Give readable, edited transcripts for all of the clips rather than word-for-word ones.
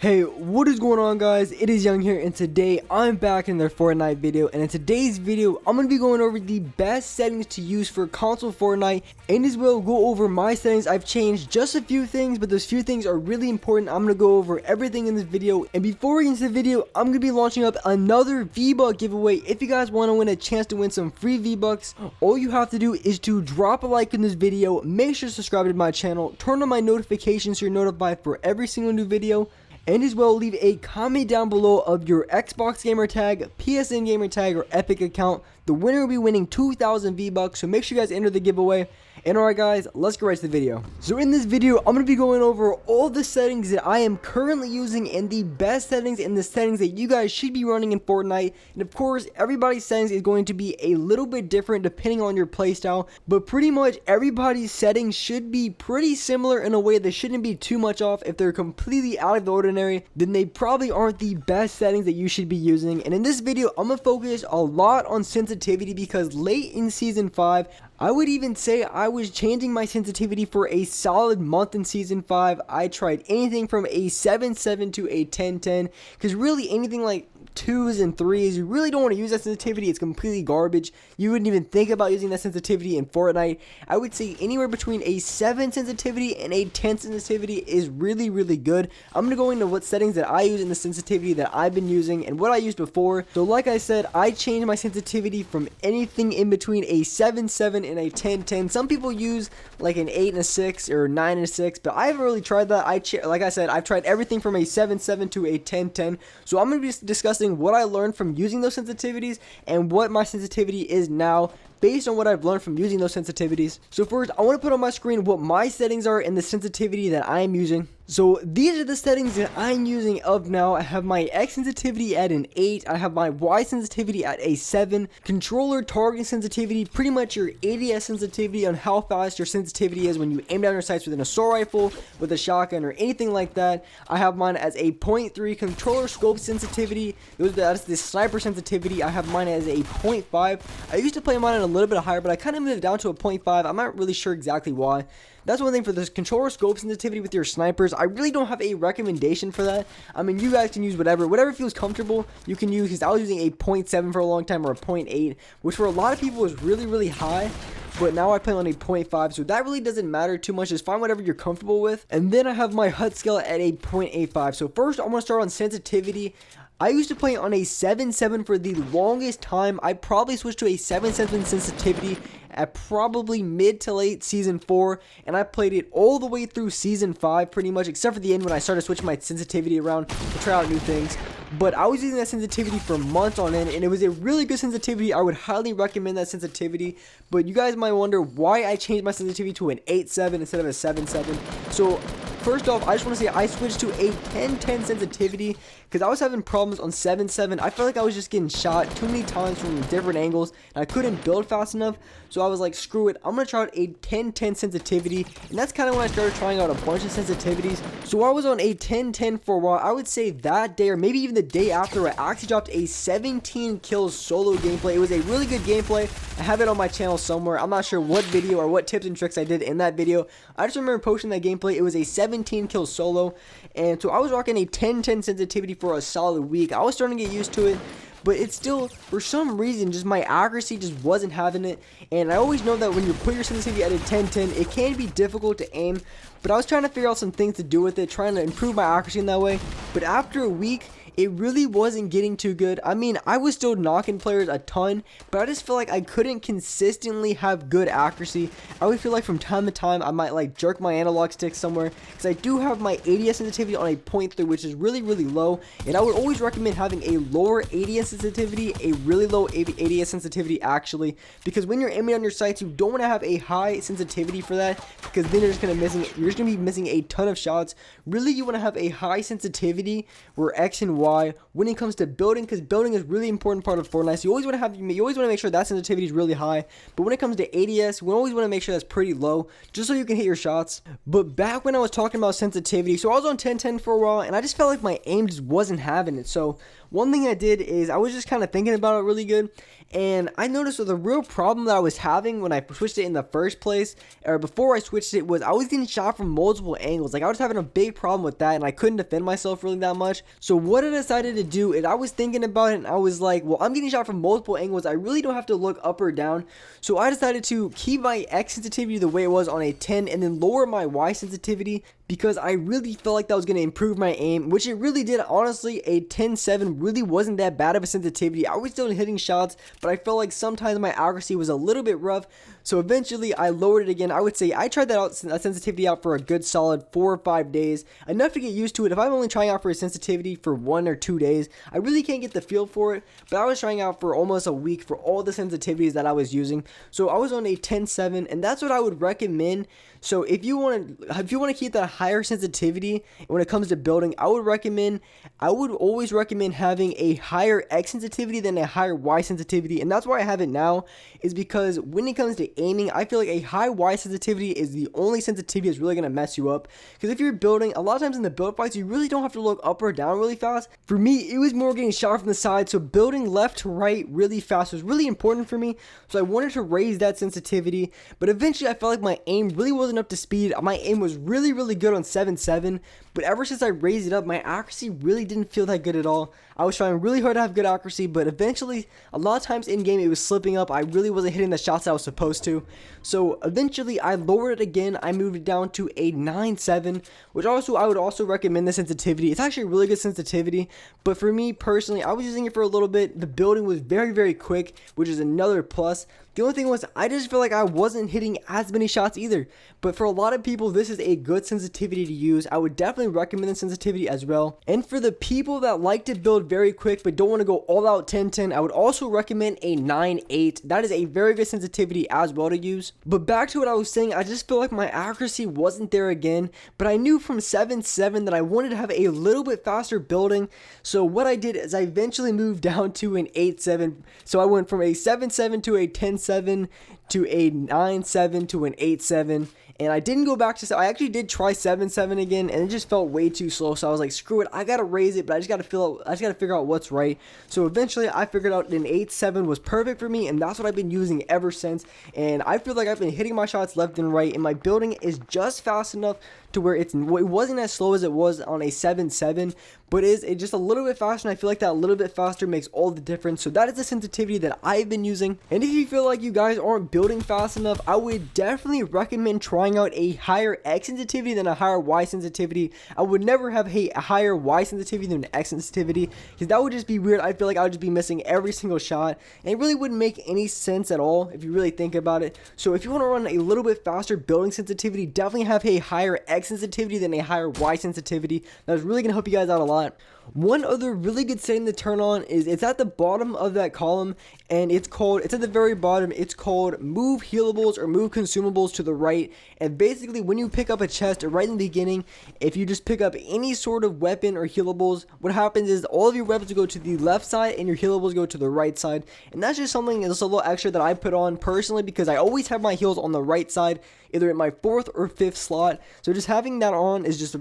Hey, what is going on, guys? It is Young here, and today I'm back in their Fortnite video. And in today's video, I'm going to be going over the best settings to use for console Fortnite, and as well go over my settings. I've changed just a few things, but those few things are really important. I'm going to go over everything in this video. And before we get into the video, I'm going to be launching up another V-Buck giveaway. If you guys want to win a chance to win some free V-Bucks, all you have to do is to drop a like in this video, make sure to subscribe to my channel, turn on my notifications so you're notified for every single new video. And as well, leave a comment down below of your Xbox gamer tag, PSN gamer tag, or Epic account. The winner will be winning 2,000 V-Bucks, so make sure you guys enter the giveaway. And alright guys, let's get right to the video. So in this video, I'm going to be going over all the settings that I am currently using and the best settings and the settings that you guys should be running in Fortnite. And of course, everybody's settings is going to be a little bit different depending on your playstyle. But pretty much everybody's settings should be pretty similar in a way that shouldn't be too much off. If they're completely out of the ordinary, then they probably aren't the best settings that you should be using. And in this video, I'm going to focus a lot on sensitivity because late in Season 5, I would even say I was changing my sensitivity for a solid month in Season 5. I tried anything from a 7.7 to a 10.10 because really anything like 2s and 3s, you really don't want to use that sensitivity. It's completely garbage. You wouldn't even think about using that sensitivity in Fortnite. I would say anywhere between a 7 sensitivity and a 10 sensitivity is really good. I'm going to go into what settings that I use in the sensitivity that I've been using and what I used before. So like I said, I changed my sensitivity from anything in between a 7.7 and a 10.10. Some people use like an 8 and a 6 or 9 and a 6, but I haven't really tried that. Like I said, I've tried everything from a 7.7 to a 10.10. So I'm going to be discussing what I learned from using those sensitivities and what my sensitivity is now based on what I've learned from using those sensitivities. So first, I want to put on my screen what my settings are and the sensitivity that I am using. So these are the settings that I'm using of now. I have my X sensitivity at an 8. I have my Y sensitivity at a 7. Controller targeting sensitivity, pretty much your ADS sensitivity on how fast your sensitivity is when you aim down your sights with an assault rifle, with a shotgun, or anything like that. I have mine as a 0.3. Controller scope sensitivity, that's the sniper sensitivity. I have mine as a 0.5. I used to play mine at a little bit higher, but I kind of moved it down to a 0.5. I'm not really sure exactly why. That's one thing for this controller scope sensitivity with your snipers. I really don't have a recommendation for that. I mean, you guys can use whatever feels comfortable you can use, because I was using a 0.7 for a long time or a 0.8, which for a lot of people is really high. But now I play on a 0.5, so that really doesn't matter too much. Just find whatever you're comfortable with. And then I have my HUD scale at a 0.85. So first, I want to start on sensitivity. I used to play on a 7.7 for the longest time. I probably switched to a 7.7 sensitivity at probably mid to late Season 4, and I played it all the way through Season 5 pretty much, except for the end when I started switching my sensitivity around to try out new things. But I was using that sensitivity for months on end, and it was a really good sensitivity. I would highly recommend that sensitivity. But you guys might wonder why I changed my sensitivity to an 8.7 instead of a 7.7. So first off, I just want to say I switched to a 10.10 sensitivity because I was having problems on 7.7. I felt like I was just getting shot too many times from different angles, and I couldn't build fast enough. So I was like, screw it, I'm going to try out a 10.10 sensitivity, and that's kind of when I started trying out a bunch of sensitivities. So I was on a 10.10 for a while. I would say that day, or maybe even the day after, I actually dropped a 17 kills solo gameplay. It was a really good gameplay. I have it on my channel somewhere. I'm not sure what video or what tips and tricks I did in that video. I just remember posting that gameplay. It was a 17 kill solo, and so I was rocking a 10.10 sensitivity for a solid week. I was starting to get used to it, but it's still, for some reason, just my accuracy just wasn't having it. And I always know that when you put your sensitivity at a 10.10, it can be difficult to aim. But I was trying to figure out some things to do with it, trying to improve my accuracy in that way. But after a week, it really wasn't getting too good. I mean, I was still knocking players a ton, but I just feel like I couldn't consistently have good accuracy. I would feel like from time to time I might like jerk my analog stick somewhere, because I do have my ADS sensitivity on a 0.3, which is really low, and I would always recommend having a lower ADS sensitivity, a really low ADS sensitivity actually, because when you're aiming on your sights, you don't want to have a high sensitivity for that, because then you're just going to be missing a ton of shots. Really, you want to have a high sensitivity where X and Y when it comes to building, because building is a really important part of Fortnite. So you always want to make sure that sensitivity is really high. But when it comes to ADS, we always want to make sure that's pretty low, just so you can hit your shots. But back when I was talking about sensitivity, so I was on 10.10 for a while, and I just felt like my aim just wasn't having it. So one thing I did is I was just kind of thinking about it really good, and I noticed that the real problem that I was having when I switched it in the first place, or before I switched it, was I was getting shot from multiple angles. Like, I was having a big problem with that, and I couldn't defend myself really that much. So what I decided to do is I was thinking about it, and I was like, well, I'm getting shot from multiple angles. I really don't have to look up or down. So I decided to keep my X sensitivity the way it was on a 10, and then lower my Y sensitivity, because I really felt like that was going to improve my aim, which it really did. Honestly, a 10-7 really wasn't that bad of a sensitivity. I was still hitting shots, but I felt like sometimes my accuracy was a little bit rough. So eventually I lowered it again. I would say I tried that sensitivity out for a good solid 4 or 5 days, enough to get used to it. If I'm only trying out for a sensitivity for 1 or 2 days, I really can't get the feel for it, but I was trying out for almost a week for all the sensitivities that I was using. So I was on a 10-7, and that's what I would recommend. So if you want to keep that higher sensitivity when it comes to building, I would always recommend having a higher X sensitivity than a higher Y sensitivity. And that's why I have it now, is because when it comes to aiming, I feel like a high Y sensitivity is the only sensitivity that's really going to mess you up. Because if you're building, a lot of times in the build fights, you really don't have to look up or down really fast. For me, it was more getting shot from the side, so building left to right really fast was really important for me. So I wanted to raise that sensitivity, but eventually I felt like my aim really wasn't up to speed. My aim was really good on 7-7, but ever since I raised it up, my accuracy really didn't feel that good at all. I was trying really hard to have good accuracy, but eventually, a lot of times in game, it was slipping up. I really wasn't hitting the shots I was supposed to. So eventually, I lowered it again. I moved it down to a 9-7, which also I would also recommend the sensitivity. It's actually a really good sensitivity, but for me personally, I was using it for a little bit. The building was very quick, which is another plus. The only thing was, I just feel like I wasn't hitting as many shots either. But for a lot of people, this is a good sensitivity to use. I would definitely recommend the sensitivity as well. And for the people that like to build very quick but don't want to go all out 10-10, I would also recommend a 9-8. That is a very good sensitivity as well to use. But back to what I was saying, I just feel like my accuracy wasn't there again. But I knew from 7-7 that I wanted to have a little bit faster building. So what I did is I eventually moved down to an 8-7. So I went from a 7-7 to a 10-7 to a 9-7 to an 8-7, and I didn't go back to, I actually did try 7-7 again, and it just felt way too slow. So I was like, screw it, I gotta raise it, but I just gotta figure out what's right. So eventually I figured out an 8-7 was perfect for me, and that's what I've been using ever since. And I feel like I've been hitting my shots left and right, and my building is just fast enough to where it wasn't as slow as it was on a 7-7, but it's just a little bit faster, and I feel like that little bit faster makes all the difference. So that is the sensitivity that I've been using. And if you feel like you guys aren't building fast enough, I would definitely recommend trying out a higher X sensitivity than a higher Y sensitivity. I would never have a higher Y sensitivity than an X sensitivity, because that would just be weird. I feel like I would just be missing every single shot, and it really wouldn't make any sense at all if you really think about it. So if you want to run a little bit faster building sensitivity, definitely have a higher X sensitivity than a higher Y sensitivity. That's really going to help you guys out a lot. One other really good setting to turn on is it's at the bottom of that column, and it's at the very bottom. It's called move healables or move consumables to the right. And basically, when you pick up a chest, or right in the beginning, if you just pick up any sort of weapon or healables, what happens is all of your weapons go to the left side and your healables go to the right side. And that's just something that's a little extra that I put on personally, because I always have my heals on the right side, either in my 4th or 5th slot. So just having that on is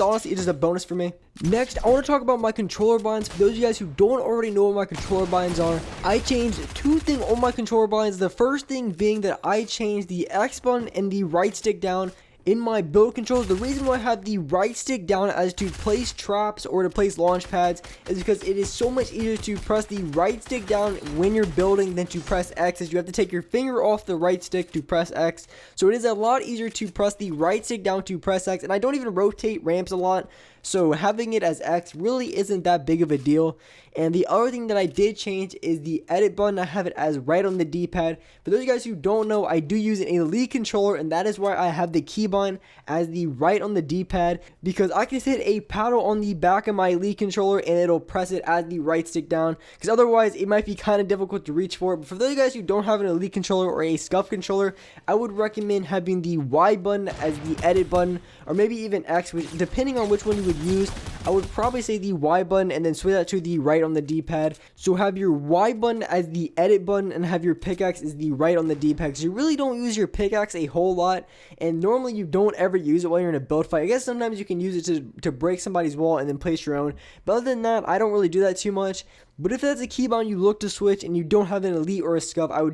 honestly a bonus for me. Next, I want to talk about my controller binds. For those of you guys who don't already know what my controller binds are, I changed 2 things on my controller binds. The first thing being that I changed the X button and the right stick down in my build controls. The reason why I have the right stick down as to place traps or to place launch pads is because it is so much easier to press the right stick down when you're building than to press X, as you have to take your finger off the right stick to press X. So it is a lot easier to press the right stick down to press X, and I don't even rotate ramps a lot. So having it as X really isn't that big of a deal. And the other thing that I did change is the edit button. I have it as right on the D-pad. For those of you guys who don't know, I do use an Elite controller, and that is why I have the keybind as the right on the D-pad, because I can just hit a paddle on the back of my Elite controller and it'll press it as the right stick down, because otherwise it might be kind of difficult to reach for. But for those of you guys who don't have an Elite controller or a Scuff controller, I would recommend having the Y button as the edit button, or maybe even X, depending on which one you would use. I would probably say the Y button and then switch that to the right on the D-pad. So have your Y button as the edit button and have your pickaxe as the right on the D-pad, because you really don't use your pickaxe a whole lot, and normally you don't ever use it while you're in a build fight. I guess sometimes you can use it to break somebody's wall and then place your own, but other than that, I don't really do that too much. But if that's a keybind you look to switch and you don't have an elite or a scuff, I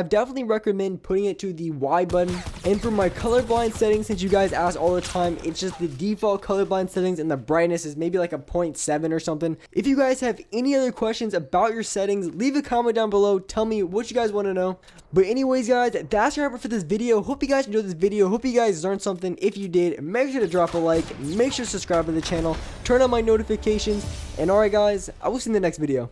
definitely recommend putting it to the Y button. And for my colorblind settings, since you guys ask all the time, it's just the default colorblind settings, and the brightness is maybe like a 0.7 or something. If you guys have any other questions about your settings, leave a comment down below. Tell me what you guys want to know. But anyways, guys, that's a wrap for this video. Hope you guys enjoyed this video. Hope you guys learned something. If you did, make sure to drop a like. Make sure to subscribe to the channel. Turn on my notifications. And alright, guys, I will see you in the next video.